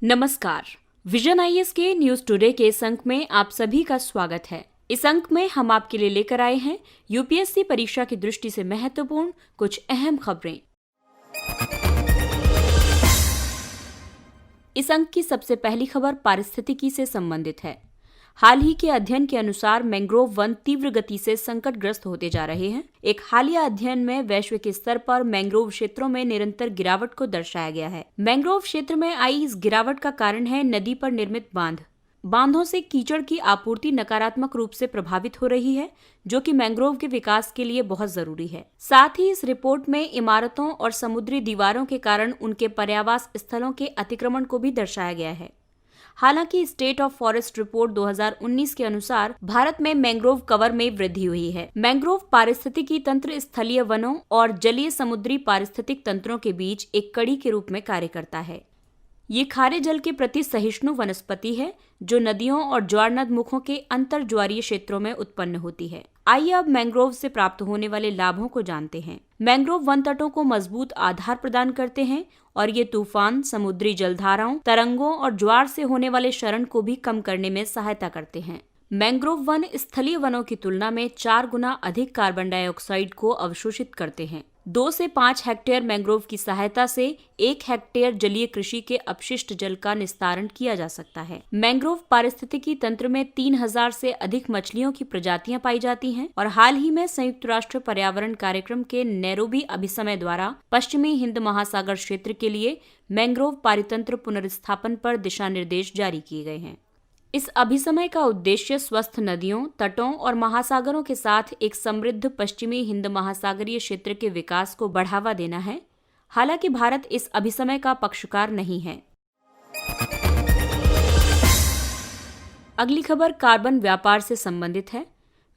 नमस्कार। Vision IAS के news today के इस अंक में आप सभी का स्वागत है। इस अंक में हम आपके लिए लेकर आए हैं यूपीएससी परीक्षा की दृष्टि से महत्वपूर्ण कुछ अहम खबरें। इस अंक की सबसे पहली खबर पारिस्थितिकी से संबंधित है। हाल ही के अध्ययन के अनुसार मैंग्रोव वन तीव्र गति से संकटग्रस्त होते जा रहे हैं। एक हालिया अध्ययन में वैश्विक स्तर पर मैंग्रोव क्षेत्रों में निरंतर गिरावट को दर्शाया गया है। मैंग्रोव क्षेत्र में आई इस गिरावट का कारण है नदी पर निर्मित बांधों से कीचड़ की आपूर्ति नकारात्मक रूप से प्रभावित हो रही है, जो कि मैंग्रोव के विकास के लिए बहुत जरूरी है। साथ ही इस रिपोर्ट में इमारतों और समुद्री दीवारों के कारण उनके पर्यावास स्थलों के अतिक्रमण को भी दर्शाया गया है। हालांकि स्टेट ऑफ फॉरेस्ट रिपोर्ट 2019 के अनुसार भारत में मैंग्रोव कवर में वृद्धि हुई है। मैंग्रोव पारिस्थितिकी तंत्र स्थलीय वनों और जलीय समुद्री पारिस्थितिक तंत्रों के बीच एक कड़ी के रूप में कार्य करता है। ये खारे जल के प्रति सहिष्णु वनस्पति है, जो नदियों और ज्वारनद मुखों के अंतर ज्वारीय क्षेत्रों में उत्पन्न होती है। आइए अब मैंग्रोव से प्राप्त होने वाले लाभों को जानते हैं। मैंग्रोव वन तटों को मजबूत आधार प्रदान करते हैं और ये तूफान, समुद्री जलधाराओं, तरंगों और ज्वार से होने वाले क्षरण को भी कम करने में सहायता करते हैं। मैंग्रोव वन स्थलीय वनों की तुलना में 4 गुना अधिक कार्बन डाइऑक्साइड को अवशोषित करते हैं। 2 से 5 हेक्टेयर मैंग्रोव की सहायता से 1 हेक्टेयर जलीय कृषि के अपशिष्ट जल का निस्तारण किया जा सकता है। मैंग्रोव पारिस्थितिकी तंत्र में 3000 से अधिक मछलियों की प्रजातियां पाई जाती हैं और हाल ही में संयुक्त राष्ट्र पर्यावरण कार्यक्रम के नैरोबी अभिसमय द्वारा पश्चिमी हिंद महासागर क्षेत्र के लिए मैंग्रोव पारितंत्र पुनर्स्थापन पर दिशा निर्देश जारी किए गए हैं। इस अभिसमय का उद्देश्य स्वस्थ नदियों, तटों और महासागरों के साथ एक समृद्ध पश्चिमी हिंद महासागरीय क्षेत्र के विकास को बढ़ावा देना है। हालांकि भारत इस अभिसमय का पक्षकार नहीं है। अगली खबर कार्बन व्यापार से संबंधित है।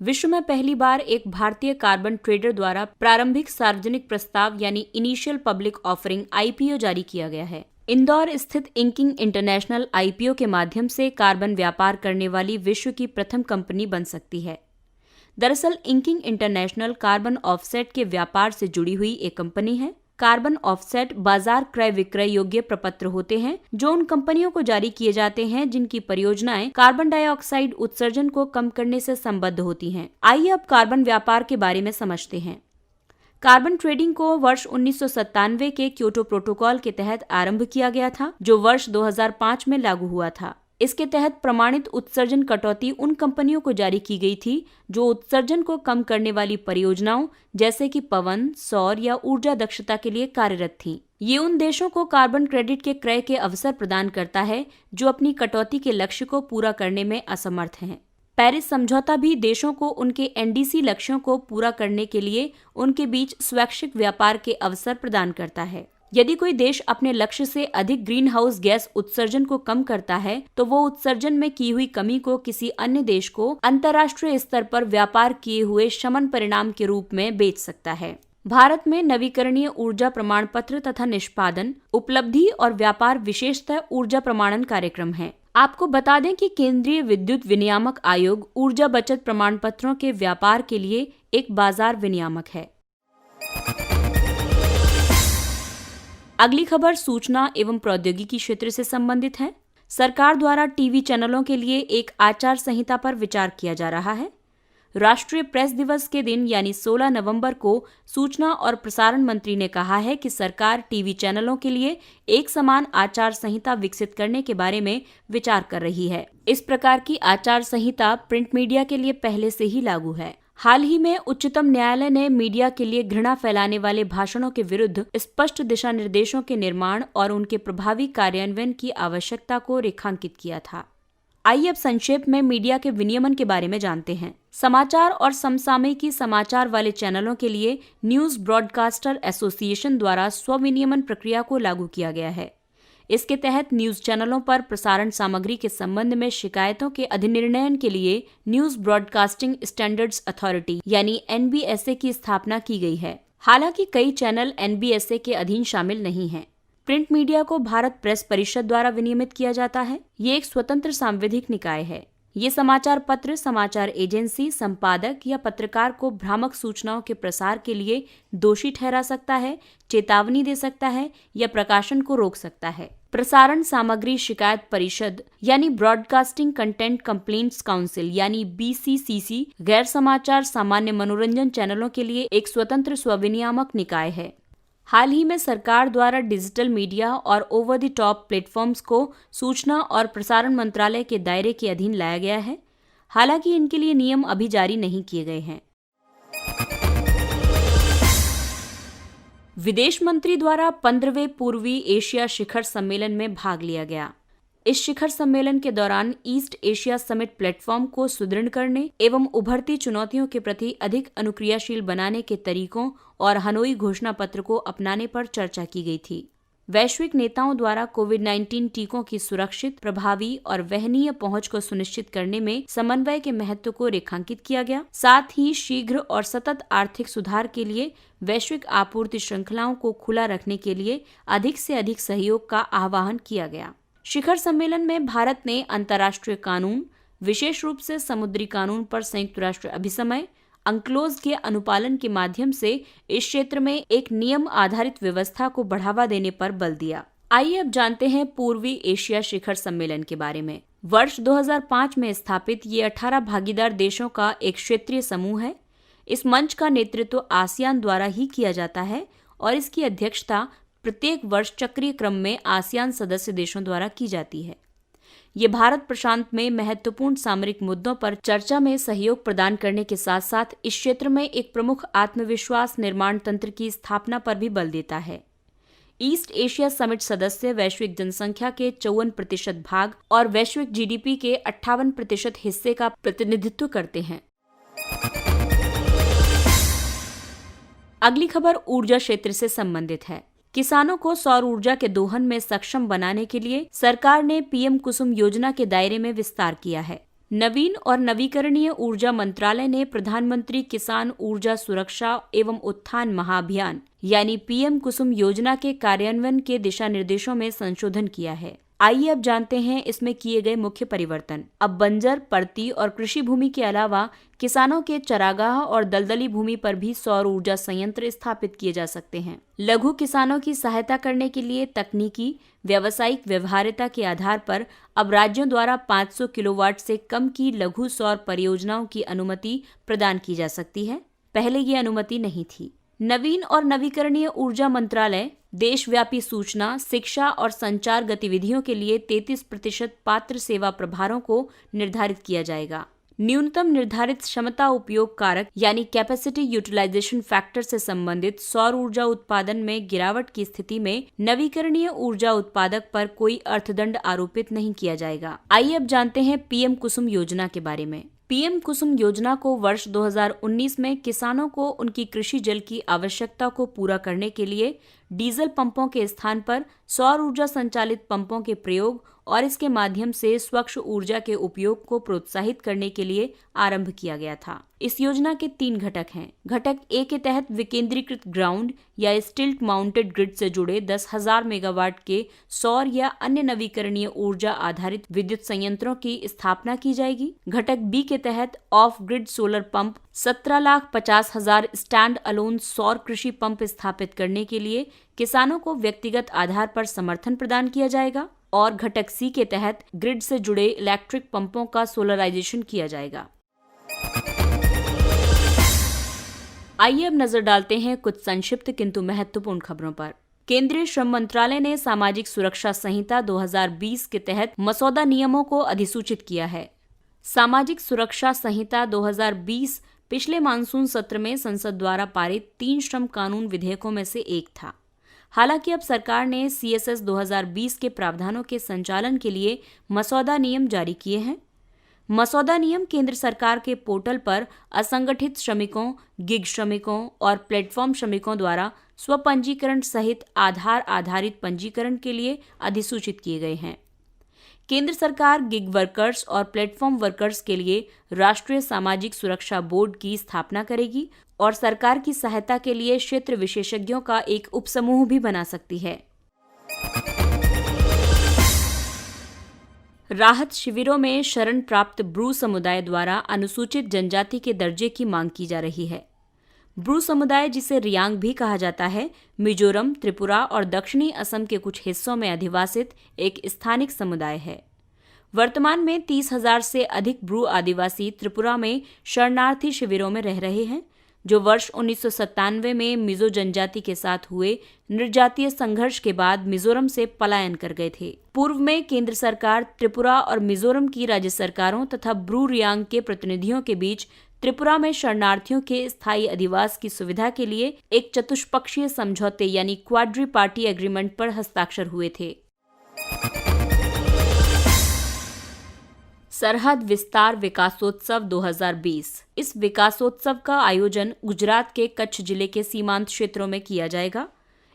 विश्व में पहली बार एक भारतीय कार्बन ट्रेडर द्वारा प्रारंभिक सार्वजनिक प्रस्ताव यानी इनिशियल पब्लिक ऑफरिंग आईपीओ जारी किया गया है। इंदौर स्थित इंकिंग इंटरनेशनल आईपीओ के माध्यम से कार्बन व्यापार करने वाली विश्व की प्रथम कंपनी बन सकती है। दरअसल इंकिंग इंटरनेशनल कार्बन ऑफसेट के व्यापार से जुड़ी हुई एक कंपनी है। कार्बन ऑफसेट बाजार क्रय विक्रय योग्य प्रपत्र होते हैं, जो उन कंपनियों को जारी किए जाते हैं जिनकी परियोजनाएं कार्बन डाइऑक्साइड उत्सर्जन को कम करने से संबद्ध होती हैं। आइए अब कार्बन व्यापार के बारे में समझते हैं। कार्बन ट्रेडिंग को वर्ष 1997 के क्योटो प्रोटोकॉल के तहत आरंभ किया गया था, जो वर्ष 2005 में लागू हुआ था। इसके तहत प्रमाणित उत्सर्जन कटौती उन कंपनियों को जारी की गई थी जो उत्सर्जन को कम करने वाली परियोजनाओं जैसे कि पवन, सौर या ऊर्जा दक्षता के लिए कार्यरत थीं। ये उन देशों को कार्बन क्रेडिट के क्रय के अवसर प्रदान करता है जो अपनी कटौती के लक्ष्य को पूरा करने में असमर्थ हैं। पेरिस समझौता भी देशों को उनके एनडीसी लक्ष्यों को पूरा करने के लिए उनके बीच स्वैच्छिक व्यापार के अवसर प्रदान करता है। यदि कोई देश अपने लक्ष्य से अधिक ग्रीन हाउस गैस उत्सर्जन को कम करता है, तो वो उत्सर्जन में की हुई कमी को किसी अन्य देश को अंतर्राष्ट्रीय स्तर पर व्यापार किए हुए शमन परिणाम के रूप में बेच सकता है। भारत में नवीकरणीय ऊर्जा प्रमाण पत्र तथा निष्पादन, उपलब्धि और व्यापार विशेषतः ऊर्जा प्रमाणन कार्यक्रम है। आपको बता दें कि केंद्रीय विद्युत विनियामक आयोग ऊर्जा बचत प्रमाण पत्रों के व्यापार के लिए एक बाजार विनियामक है। अगली खबर सूचना एवं प्रौद्योगिकी क्षेत्र से संबंधित है। सरकार द्वारा टीवी चैनलों के लिए एक आचार संहिता पर विचार किया जा रहा है। राष्ट्रीय प्रेस दिवस के दिन यानी 16 नवंबर को सूचना और प्रसारण मंत्री ने कहा है कि सरकार टीवी चैनलों के लिए एक समान आचार संहिता विकसित करने के बारे में विचार कर रही है। इस प्रकार की आचार संहिता प्रिंट मीडिया के लिए पहले से ही लागू है। हाल ही में उच्चतम न्यायालय ने मीडिया के लिए घृणा फैलाने वाले भाषणों के विरुद्ध स्पष्ट दिशा निर्देशों के निर्माण और उनके प्रभावी कार्यान्वयन की आवश्यकता को रेखांकित किया था। आइए अब संक्षेप में मीडिया के विनियमन के बारे में जानते हैं। समाचार और समसामयिकी समाचार वाले चैनलों के लिए न्यूज ब्रॉडकास्टर एसोसिएशन द्वारा स्वविनियमन प्रक्रिया को लागू किया गया है। इसके तहत न्यूज चैनलों पर प्रसारण सामग्री के संबंध में शिकायतों के अधिनिर्णयन के लिए न्यूज ब्रॉडकास्टिंग स्टैंडर्ड्स अथॉरिटी यानी एनबीएसए की स्थापना की गई है। हालांकि कई चैनल एनबीएसए के अधीन शामिल नहीं हैं। प्रिंट मीडिया को भारत प्रेस परिषद द्वारा विनियमित किया जाता है। ये एक स्वतंत्र सांविधिक निकाय है। ये समाचार पत्र, समाचार एजेंसी, संपादक या पत्रकार को भ्रामक सूचनाओं के प्रसार के लिए दोषी ठहरा सकता है, चेतावनी दे सकता है या प्रकाशन को रोक सकता है। प्रसारण सामग्री शिकायत परिषद यानी ब्रॉडकास्टिंग कंटेंट कंप्लेंट्स काउंसिल यानी BCCC गैर समाचार सामान्य मनोरंजन चैनलों के लिए एक स्वतंत्र स्वविनियामक निकाय है। हाल ही में सरकार द्वारा डिजिटल मीडिया और ओवर द टॉप प्लेटफॉर्म्स को सूचना और प्रसारण मंत्रालय के दायरे के अधीन लाया गया है। हालांकि इनके लिए नियम अभी जारी नहीं किए गए हैं। विदेश मंत्री द्वारा 15वें पूर्वी एशिया शिखर सम्मेलन में भाग लिया गया। इस शिखर सम्मेलन के दौरान ईस्ट एशिया समिट प्लेटफॉर्म को सुदृढ़ करने एवं उभरती चुनौतियों के प्रति अधिक अनुक्रियाशील बनाने के तरीकों और हनोई घोषणा पत्र को अपनाने पर चर्चा की गई थी। वैश्विक नेताओं द्वारा कोविड-19 टीकों की सुरक्षित, प्रभावी और वहनीय पहुंच को सुनिश्चित करने में समन्वय के महत्व को रेखांकित किया गया। साथ ही शीघ्र और सतत आर्थिक सुधार के लिए वैश्विक आपूर्ति श्रृंखलाओं को खुला रखने के लिए अधिक से अधिक सहयोग का आह्वान किया गया। शिखर सम्मेलन में भारत ने अंतर्राष्ट्रीय कानून, विशेष रूप से समुद्री कानून पर संयुक्त राष्ट्र अभिसमय अंक्लोज के अनुपालन के माध्यम से इस क्षेत्र में एक नियम आधारित व्यवस्था को बढ़ावा देने पर बल दिया। आइए अब जानते हैं पूर्वी एशिया शिखर सम्मेलन के बारे में। वर्ष 2005 में स्थापित ये 18 भागीदार देशों का एक क्षेत्रीय समूह है। इस मंच का नेतृत्व आसियान द्वारा ही किया जाता है और इसकी अध्यक्षता प्रत्येक वर्ष चक्रीय क्रम में आसियान सदस्य देशों द्वारा की जाती है। ये भारत प्रशांत में महत्वपूर्ण सामरिक मुद्दों पर चर्चा में सहयोग प्रदान करने के साथ साथ इस क्षेत्र में एक प्रमुख आत्मविश्वास निर्माण तंत्र की स्थापना पर भी बल देता है। ईस्ट एशिया समिट सदस्य वैश्विक जनसंख्या के 54% भाग और वैश्विक GDP के 58% हिस्से का प्रतिनिधित्व करते हैं। अगली खबर ऊर्जा क्षेत्र से संबंधित है। किसानों को सौर ऊर्जा के दोहन में सक्षम बनाने के लिए सरकार ने PM कुसुम योजना के दायरे में विस्तार किया है। नवीन और नवीकरणीय ऊर्जा मंत्रालय ने प्रधानमंत्री किसान ऊर्जा सुरक्षा एवं उत्थान महाअभियान यानी PM कुसुम योजना के कार्यान्वयन के दिशा निर्देशों में संशोधन किया है। आइए अब जानते हैं इसमें किए गए मुख्य परिवर्तन। अब बंजर, परती और कृषि भूमि के अलावा किसानों के चरागाह और दलदली भूमि पर भी सौर ऊर्जा संयंत्र स्थापित किए जा सकते हैं। लघु किसानों की सहायता करने के लिए तकनीकी व्यावसायिक व्यवहार्यता के आधार पर अब राज्यों द्वारा 500 किलोवाट से कम की लघु सौर परियोजनाओं की अनुमति प्रदान की जा सकती है। पहले ये अनुमति नहीं थी। नवीन और नवीकरणीय ऊर्जा मंत्रालय देशव्यापी सूचना, शिक्षा और संचार गतिविधियों के लिए 33% पात्र सेवा प्रभारों को निर्धारित किया जाएगा। न्यूनतम निर्धारित क्षमता उपयोग कारक यानी कैपेसिटी यूटिलाइजेशन फैक्टर से संबंधित सौर ऊर्जा उत्पादन में गिरावट की स्थिति में नवीकरणीय ऊर्जा उत्पादक पर कोई अर्थदंड आरोपित नहीं किया जाएगा। आइए अब जानते हैं PM कुसुम योजना के बारे में। PM कुसुम योजना को वर्ष 2019 में किसानों को उनकी कृषि जल की आवश्यकता को पूरा करने के लिए डीजल पंपों के स्थान पर सौर ऊर्जा संचालित पंपों के प्रयोग और इसके माध्यम से स्वच्छ ऊर्जा के उपयोग को प्रोत्साहित करने के लिए आरंभ किया गया था। इस योजना के 3 घटक हैं। घटक A के तहत विकेंद्रीकृत ग्राउंड या स्टिल्ट माउंटेड ग्रिड से जुड़े 10,000 मेगावाट के सौर या अन्य नवीकरणीय ऊर्जा आधारित विद्युत संयंत्रों की स्थापना की जाएगी। घटक B के तहत of grid solar pump 17,50,000 stand alone सौर कृषि पंप स्थापित करने के लिए किसानों को व्यक्तिगत आधार पर समर्थन प्रदान किया जाएगा। और घटक C के तहत ग्रिड से जुड़े इलेक्ट्रिक पंपों का सोलराइजेशन किया जाएगा। आइए अब नजर डालते हैं कुछ संक्षिप्त किंतु महत्वपूर्ण खबरों पर। केंद्रीय श्रम मंत्रालय ने सामाजिक सुरक्षा संहिता 2020 के तहत मसौदा नियमों को अधिसूचित किया है। सामाजिक सुरक्षा संहिता 2020 पिछले मानसून सत्र में संसद द्वारा पारित 3 श्रम कानून विधेयकों में से एक था। हालांकि अब सरकार ने CSS 2020 के प्रावधानों के संचालन के लिए मसौदा नियम जारी किए हैं। मसौदा नियम केंद्र सरकार के पोर्टल पर असंगठित श्रमिकों, गिग श्रमिकों और प्लेटफॉर्म श्रमिकों द्वारा स्वपंजीकरण सहित आधार आधारित पंजीकरण के लिए अधिसूचित किए गए हैं। केंद्र सरकार गिग वर्कर्स और प्लेटफॉर्म वर्कर्स के लिए राष्ट्रीय सामाजिक सुरक्षा बोर्ड की स्थापना करेगी और सरकार की सहायता के लिए क्षेत्र विशेषज्ञों का एक उपसमूह भी बना सकती है। राहत शिविरों में शरण प्राप्त ब्रू समुदाय द्वारा अनुसूचित जनजाति के दर्जे की मांग की जा रही है। ब्रू समुदाय, जिसे रियांग भी कहा जाता है, मिजोरम, त्रिपुरा और दक्षिणी असम के कुछ हिस्सों में अधिवासित एक स्थानिक समुदाय है। वर्तमान में 30,000 से अधिक ब्रू आदिवासी त्रिपुरा में शरणार्थी शिविरों में रह रहे हैं, जो वर्ष 1997 में मिजो जनजाति के साथ हुए निर्जातीय संघर्ष के बाद मिजोरम से पलायन कर गए थे। पूर्व में केंद्र सरकार, त्रिपुरा और मिजोरम की राज्य सरकारों तथा ब्रू रियांग के प्रतिनिधियों के बीच त्रिपुरा में शरणार्थियों के स्थायी अधिवास की सुविधा के लिए एक चतुष्पक्षीय समझौते यानी क्वाड्री पार्टी एग्रीमेंट पर हस्ताक्षर हुए थे। सरहद विस्तार विकासोत्सव 2020। इस विकासोत्सव का आयोजन गुजरात के कच्छ जिले के सीमांत क्षेत्रों में किया जाएगा।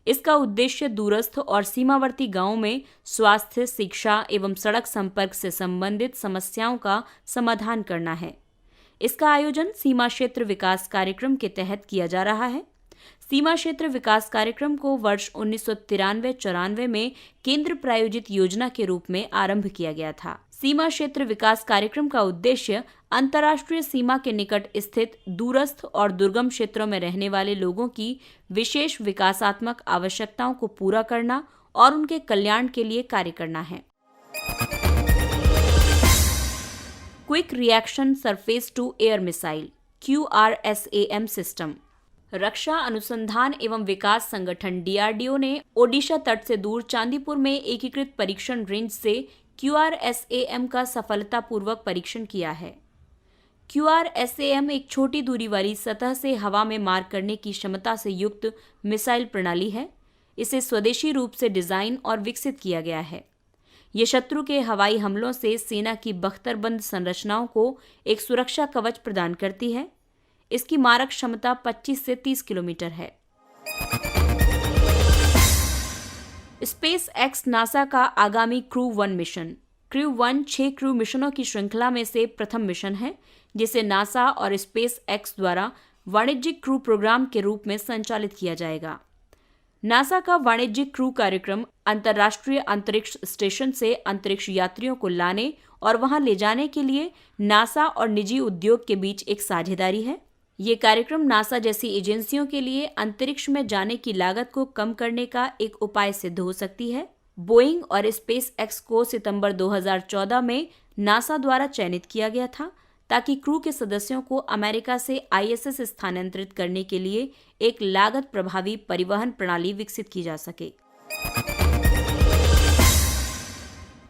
इसका उद्देश्य दूरस्थ और सीमावर्ती गांवों में स्वास्थ्य, शिक्षा एवं सड़क संपर्क से संबंधित समस्याओं का समाधान करना है। इसका आयोजन सीमा क्षेत्र विकास कार्यक्रम के तहत किया जा रहा है। सीमा क्षेत्र विकास कार्यक्रम को वर्ष 1993-94 में केंद्र प्रायोजित योजना के रूप में आरंभ किया गया था। सीमा क्षेत्र विकास कार्यक्रम का उद्देश्य अंतर्राष्ट्रीय सीमा के निकट स्थित दूरस्थ और दुर्गम क्षेत्रों में रहने वाले लोगों की विशेष विकासात्मक आवश्यकताओं को पूरा करना और उनके कल्याण के लिए कार्य करना है। Quick reaction surface to air missile QRSAM system. रक्षा अनुसंधान एवं विकास संगठन DRDO ने ओडिशा तट से दूर चांदीपुर में एकीकृत परीक्षण रेंज से QRSAM का सफलतापूर्वक परीक्षण किया है। QRSAM एक छोटी दूरी वाली सतह से हवा में मार करने की क्षमता से युक्त मिसाइल प्रणाली है। इसे स्वदेशी रूप से डिजाइन और विकसित किया गया है। ये शत्रु के हवाई हमलों से सेना की बख्तरबंद संरचनाओं को एक सुरक्षा कवच प्रदान करती है। इसकी मारक क्षमता 25 से 30 किलोमीटर है। SpaceX नासा का आगामी क्रू 1 मिशन। क्रू 1 6 क्रू मिशनों की श्रृंखला में से प्रथम मिशन है, जिसे नासा और SpaceX द्वारा वाणिज्यिक क्रू प्रोग्राम के रूप में संचालित किया जाएगा। नासा का वाणिज्यिक क्रू कार्यक्रम अंतर्राष्ट्रीय अंतरिक्ष स्टेशन से अंतरिक्ष यात्रियों को लाने और वहां ले जाने के लिए नासा और निजी उद्योग के बीच एक साझेदारी है। ये कार्यक्रम नासा जैसी एजेंसियों के लिए अंतरिक्ष में जाने की लागत को कम करने का एक उपाय सिद्ध हो सकती है। बोइंग और SpaceX को सितंबर 2014 में नासा द्वारा चयनित किया गया था, ताकि क्रू के सदस्यों को अमेरिका से ISS स्थानांतरित करने के लिए एक लागत प्रभावी परिवहन प्रणाली विकसित की जा सके।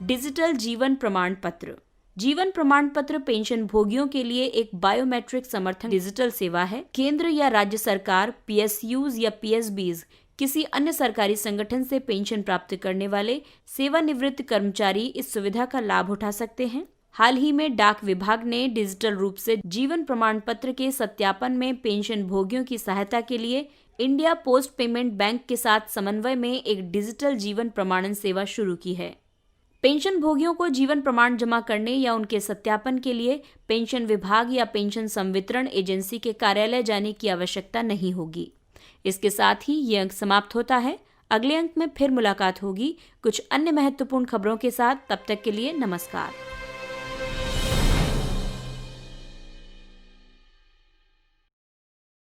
डिजिटल जीवन प्रमाण पत्र। जीवन प्रमाण पत्र पेंशन भोगियों के लिए एक बायोमेट्रिक समर्थन डिजिटल सेवा है। केंद्र या राज्य सरकार, PSUs या PSBs, किसी अन्य सरकारी संगठन से पेंशन प्राप्त करने वाले सेवानिवृत्त कर्मचारी इस सुविधा का लाभ उठा सकते हैं। हाल ही में डाक विभाग ने डिजिटल रूप से जीवन प्रमाण पत्र के सत्यापन में पेंशन भोगियों की सहायता के लिए इंडिया पोस्ट पेमेंट बैंक के साथ समन्वय में एक डिजिटल जीवन प्रमाणन सेवा शुरू की है। पेंशन भोगियों को जीवन प्रमाण जमा करने या उनके सत्यापन के लिए पेंशन विभाग या पेंशन संवितरण एजेंसी के कार्यालय जाने की आवश्यकता नहीं होगी। इसके साथ ही ये अंक समाप्त होता है। अगले अंक में फिर मुलाकात होगी कुछ अन्य महत्वपूर्ण खबरों के साथ। तब तक के लिए नमस्कार।